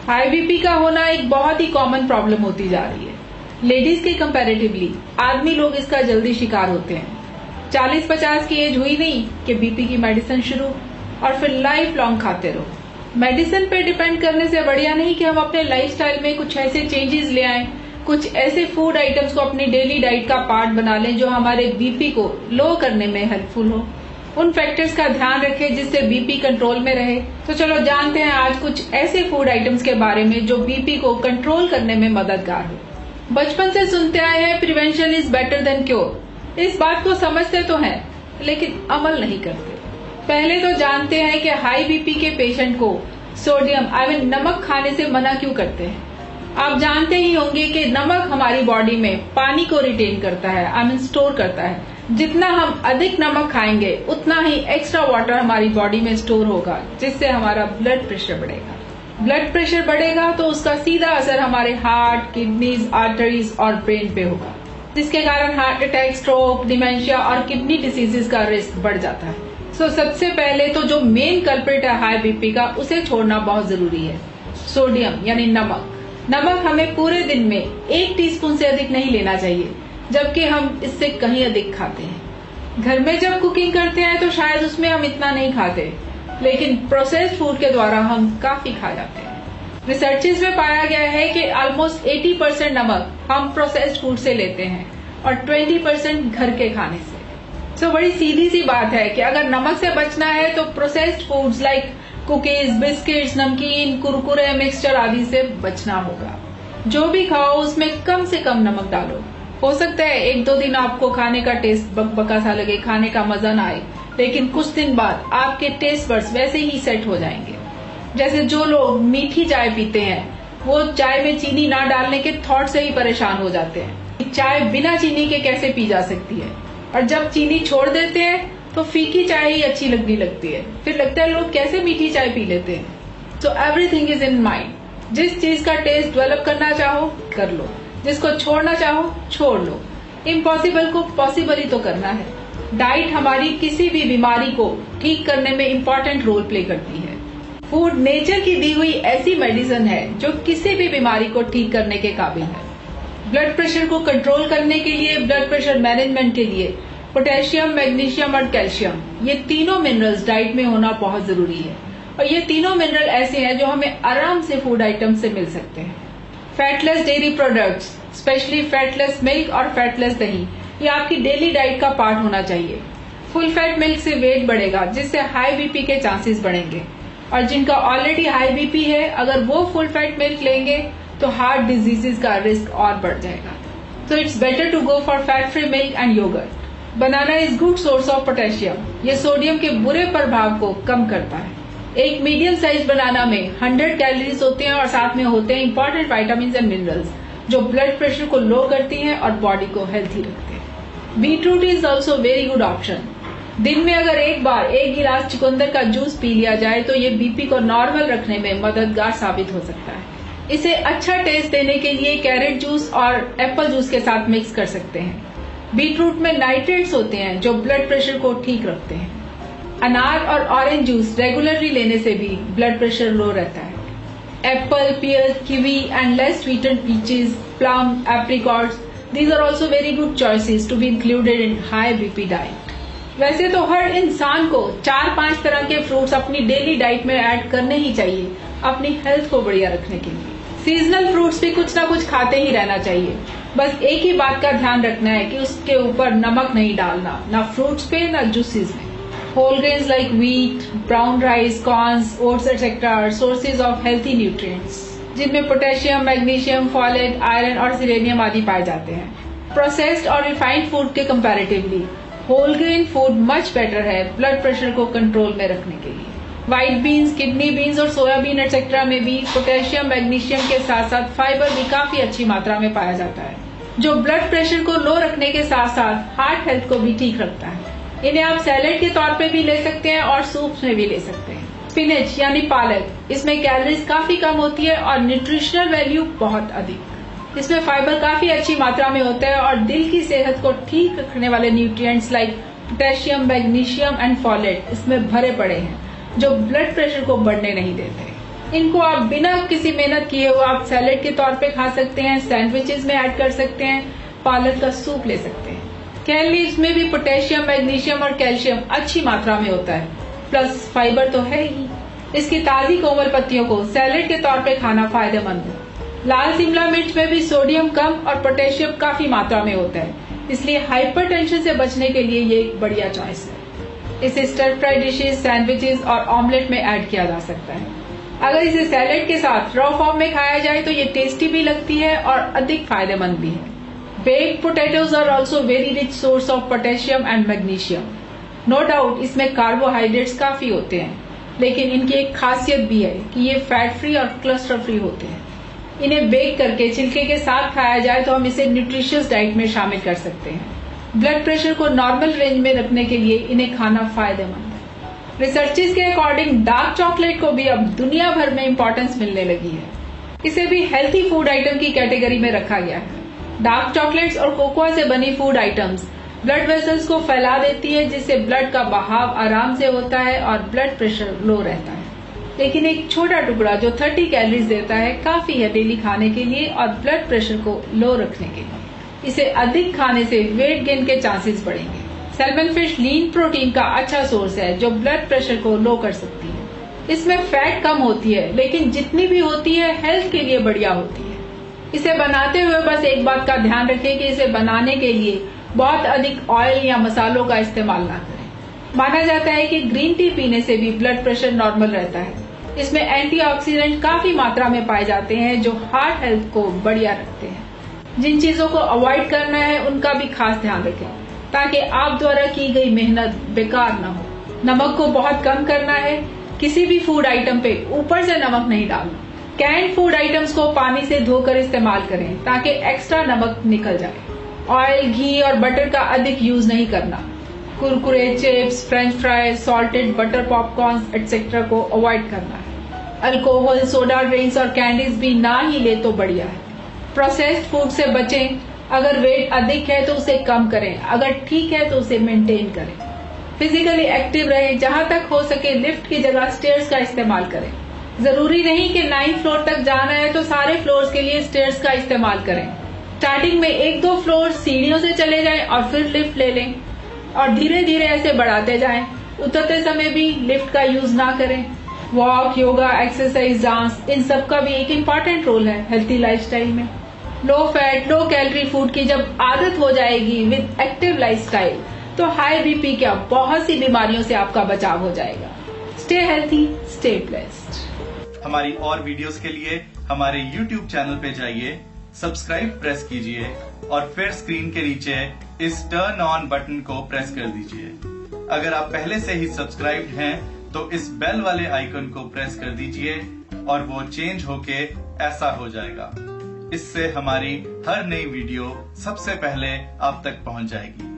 High BP का होना एक बहुत ही कॉमन प्रॉब्लम होती जा रही है। लेडीज के कंपैरेटिवली आदमी लोग इसका जल्दी शिकार होते हैं। 40-50 की एज हुई नहीं कि बीपी की मेडिसिन शुरू और फिर लाइफ लॉन्ग खाते रहो। मेडिसिन पे डिपेंड करने से बढ़िया नहीं कि हम अपने लाइफस्टाइल में कुछ ऐसे चेंजेस ले आएं, कुछ ऐसे फूड आइटम्स को अपनी डेली डाइट का पार्ट बना लें जो हमारे बीपी को लो करने में हेल्पफुल हो। उन फैक्टर्स का ध्यान रखें जिससे बीपी कंट्रोल में रहे। तो चलो जानते हैं आज कुछ ऐसे फूड आइटम्स के बारे में जो बीपी को कंट्रोल करने में मददगार हो। बचपन से सुनते आए हैं prevention is better than cure. इस बात को समझते तो हैं लेकिन अमल नहीं करते। पहले तो जानते हैं कि हाई बीपी के पेशेंट को सोडियम नमक खाने से मना क्यों करते हैं। आप जानते ही होंगे कि नमक हमारी बॉडी में पानी को रिटेन करता है, स्टोर करता है। जितना हम अधिक नमक खाएंगे उतना ही एक्स्ट्रा वाटर हमारी बॉडी में स्टोर होगा, जिससे हमारा ब्लड प्रेशर बढ़ेगा। ब्लड प्रेशर बढ़ेगा तो उसका सीधा असर हमारे हार्ट, किडनीज, आर्टरीज और ब्रेन पे होगा, जिसके कारण हार्ट अटैक, स्ट्रोक, डिमेंशिया और किडनी डिसीजेज का रिस्क बढ़ जाता है। सबसे पहले तो जो मेन कल्प्रिट है हाई बीपी का, उसे छोड़ना बहुत जरूरी है। सोडियम यानी नमक। नमक हमें पूरे दिन में 1 टीस्पून से अधिक नहीं लेना चाहिए, जबकि हम इससे कहीं अधिक खाते हैं। घर में जब कुकिंग करते हैं तो शायद उसमें हम इतना नहीं खाते, लेकिन प्रोसेस्ड फूड के द्वारा हम काफी खा जाते हैं। रिसर्चेस में पाया गया है कि ऑलमोस्ट 80% नमक हम प्रोसेस्ड फूड से लेते हैं और 20% घर के खाने से। बड़ी सीधी सी बात है कि अगर नमक से बचना है तो processed foods like cookies, biscuits, नमकीन, कुरकुरे, मिक्सचर आदि से बचना होगा। जो भी खाओ उसमें कम से कम नमक डालो। हो सकता है 1-2 दिन आपको खाने का टेस्ट बकबका सा लगे, खाने का मजा ना आए, लेकिन कुछ दिन बाद आपके टेस्ट बड्स वैसे ही सेट हो जाएंगे। जैसे जो लोग मीठी चाय पीते हैं वो चाय में चीनी ना डालने के थॉट से ही परेशान हो जाते हैं। चाय बिना चीनी के कैसे पी जा सकती है, और जब चीनी छोड़ देते हैं तो फीकी चाय ही अच्छी लगने लगती है। फिर लगता है लोग कैसे मीठी चाय पी लेते हैं। So everything is in mind. जिस चीज का टेस्ट डेवलप करना चाहो कर लो, जिसको छोड़ना चाहो छोड़ लो। इम्पॉसिबल को पॉसिबल ही तो करना है। डाइट हमारी किसी भी बीमारी को ठीक करने में इम्पोर्टेंट रोल प्ले करती है। फूड नेचर की दी हुई ऐसी मेडिसिन है जो किसी भी बीमारी को ठीक करने के काबिल है। ब्लड प्रेशर को कंट्रोल करने के लिए, ब्लड प्रेशर मैनेजमेंट के लिए पोटेशियम, मैग्नीशियम और कैल्शियम, ये तीनों मिनरल्स डाइट में होना बहुत जरूरी है। और ये तीनों मिनरल ऐसे हैं जो हमें आराम से फूड आइटम से मिल सकते हैं। Fatless dairy products, specially fatless milk और फैटलेस दही, ये आपकी डेली डाइट का पार्ट होना चाहिए। फुल फैट मिल्क से वेट बढ़ेगा, जिससे हाई बीपी के चांसेस बढ़ेंगे। और जिनका ऑलरेडी हाई बीपी है, अगर वो फुल फैट मिल्क लेंगे तो हार्ट डिजीजेस का रिस्क और बढ़ जाएगा। So it's better to go for fat free milk and yogurt. Banana is good source of potassium. ये सोडियम के बुरे प्रभाव को कम करता है। एक मीडियम साइज बनाना में 100 कैलोरीज होते हैं और साथ में होते हैं इंपॉर्टेंट विटामिन एंड मिनरल्स जो ब्लड प्रेशर को लो करती हैं और बॉडी को हेल्थी रखते हैं। Beetroot is also very good option. दिन में अगर एक बार 1 गिलास चुकंदर का जूस पी लिया जाए तो ये बीपी को नॉर्मल रखने में मददगार साबित हो सकता है। इसे अच्छा टेस्ट देने के लिए कैरेट जूस और एप्पल जूस के साथ मिक्स कर सकते हैं। बीटरूट में नाइट्रेट्स होते हैं जो ब्लड प्रेशर को ठीक रखते हैं। अनार और ऑरेंज जूस रेगुलरली लेने से भी ब्लड प्रेशर लो रहता है। Apple, pear, kiwi and less sweetened peaches, plum, apricots, these are also very good choices to be included in high BP diet. वैसे तो हर इंसान को 4-5 तरह के फ्रूट्स अपनी डेली डाइट में ऐड करने ही चाहिए अपनी हेल्थ को बढ़िया रखने के लिए। सीजनल फ्रूट्स भी कुछ ना कुछ खाते ही रहना चाहिए। बस एक ही बात का ध्यान रखना है कि उसके ऊपर नमक नहीं डालना, ना फ्रूट्स पे ना जूसेस में। Whole grains like wheat, brown rice, corns, oats etcetera are sources of healthy nutrients जिनमें पोटेशियम, मैग्नीशियम, फॉलेट, आयरन और सिलेनियम आदि पाए जाते हैं। प्रोसेस्ड और रिफाइंड फूड के comparatively whole grain food much better है ब्लड प्रेशर को कंट्रोल में रखने के लिए। व्हाइट बीन्स, किडनी बीन्स और सोयाबीन एटसेट्रा में भी पोटेशियम, मैग्नीशियम के साथ साथ फाइबर भी काफी अच्छी मात्रा में पाया जाता है, जो ब्लड प्रेशर को लो रखने के साथ साथ हार्ट हेल्थ को भी ठीक रखता है। इन्हें आप सैलेड के तौर पे भी ले सकते हैं और सूप्स में भी ले सकते हैं। स्पिनच यानी पालक, इसमें कैलोरीज काफी कम होती है और न्यूट्रिशनल वैल्यू बहुत अधिक। इसमें फाइबर काफी अच्छी मात्रा में होता है और दिल की सेहत को ठीक रखने वाले nutrients like potassium, magnesium and folate इसमें भरे पड़े हैं जो ब्लड प्रेशर को बढ़ने नहीं देते। इनको आप बिना किसी मेहनत किए हुए आप सैलेड के तौर पे खा सकते हैं, सैंडविचेस में ऐड कर सकते हैं, पालक का सूप ले सकते हैं। केल लीव्स में भी पोटेशियम, मैग्नीशियम और कैल्शियम अच्छी मात्रा में होता है, प्लस फाइबर तो है ही। इसकी ताजी कोमल पत्तियों को सैलेड के तौर पे खाना फायदेमंद है। लाल शिमला मिर्च में भी सोडियम कम और पोटेशियम काफी मात्रा में होता है, इसलिए हाइपरटेंशन से बचने के लिए ये एक बढ़िया चॉइस है। इसे स्टर फ्राई डिशेज, सैंडविचेस और ऑमलेट में ऐड किया जा सकता है। अगर इसे सैलेड के साथ रॉ फॉर्म में खाया जाए तो ये टेस्टी भी लगती है और अधिक फायदेमंद भी है। Baked potatoes are also very rich source of potassium and magnesium. No doubt इसमें कार्बोहाइड्रेट्स काफी होते हैं, लेकिन इनकी एक खासियत भी है कि ये फैट फ्री और क्लस्टर फ्री होते हैं। इन्हें बेक करके छिलके के साथ खाया जाए तो हम इसे न्यूट्रिशियस डाइट में शामिल कर सकते हैं। ब्लड प्रेशर को नॉर्मल रेंज में रखने के लिए इन्हें खाना फायदेमंद है। रिसर्चेस के अकॉर्डिंग डार्क चॉकलेट को भी अब दुनिया भर में इंपॉर्टेंस मिलने लगी है। इसे भी हेल्थी फूड आइटम की कैटेगरी में रखा गया है। डार्क चॉकलेट्स और कोकोआ से बनी फूड आइटम्स ब्लड वेसल्स को फैला देती है, जिससे ब्लड का बहाव आराम से होता है और ब्लड प्रेशर लो रहता है। लेकिन एक छोटा टुकड़ा जो 30 कैलोरीज देता है काफी है डेली खाने के लिए और ब्लड प्रेशर को लो रखने के लिए। इसे अधिक खाने से वेट गेन के चांसेस बढ़ेंगे। सैल्मन फिश लीन प्रोटीन का अच्छा सोर्स है जो ब्लड प्रेशर को लो कर सकती है। इसमें फैट कम होती है, लेकिन जितनी भी होती है हेल्थ के लिए बढ़िया होती है। इसे बनाते हुए बस एक बात का ध्यान रखें कि इसे बनाने के लिए बहुत अधिक ऑयल या मसालों का इस्तेमाल ना करें। माना जाता है कि ग्रीन टी पीने से भी ब्लड प्रेशर नॉर्मल रहता है। इसमें एंटीऑक्सीडेंट काफी मात्रा में पाए जाते हैं जो हार्ट हेल्थ को बढ़िया रखते हैं। जिन चीजों को अवॉइड करना है उनका भी खास ध्यान रखें ताकि आप द्वारा की गई मेहनत बेकार न हो। नमक को बहुत कम करना है। किसी भी फूड आइटम पे ऊपर से नमक नहीं डालना। कैंड फूड आइटम्स को पानी से धोकर इस्तेमाल करें ताकि एक्स्ट्रा नमक निकल जाए। ऑयल, घी और बटर का अधिक यूज नहीं करना। Kurkure, chips, French fries, salted butter popcorn etcetera को अवॉइड करना है। अल्कोहल, सोडा ड्रिंक्स और कैंडीज भी ना ही ले तो बढ़िया है। प्रोसेस्ड फूड से बचें। अगर वेट अधिक है तो उसे कम करें, अगर ठीक है तो उसे मेंटेन करें। फिजिकली एक्टिव रहें। जहां तक हो सके लिफ्ट की जगह स्टेयर्स का इस्तेमाल करें। जरूरी नहीं कि 9th फ्लोर तक जाना है तो सारे फ्लोर्स के लिए स्टेयर्स का इस्तेमाल करें। स्टार्टिंग में 1-2 फ्लोर सीढ़ियों से चले जाएं और फिर लिफ्ट ले लें और धीरे धीरे ऐसे बढ़ाते जाएं। उतरते समय भी लिफ्ट का यूज ना करें। वॉक, योगा, एक्सरसाइज, डांस, इन सब का भी एक इम्पॉर्टेंट रोल है हेल्थी लाइफस्टाइल में। Low fat, low calorie food की जब आदत हो जाएगी विद एक्टिव लाइफस्टाइल तो हाई बीपी क्या बहुत सी बीमारियों से आपका बचाव हो जाएगा। Stay healthy, stay blessed. हमारी और वीडियोस के लिए हमारे YouTube चैनल पे जाइए, सब्सक्राइब प्रेस कीजिए और फिर स्क्रीन के नीचे इस टर्न ऑन बटन को प्रेस कर दीजिए। अगर आप पहले से ही सब्सक्राइब्ड हैं तो इस बेल वाले आइकन को प्रेस कर दीजिए और वो चेंज होके ऐसा हो जाएगा। इससे हमारी हर नई वीडियो सबसे पहले आप तक पहुंच जाएगी।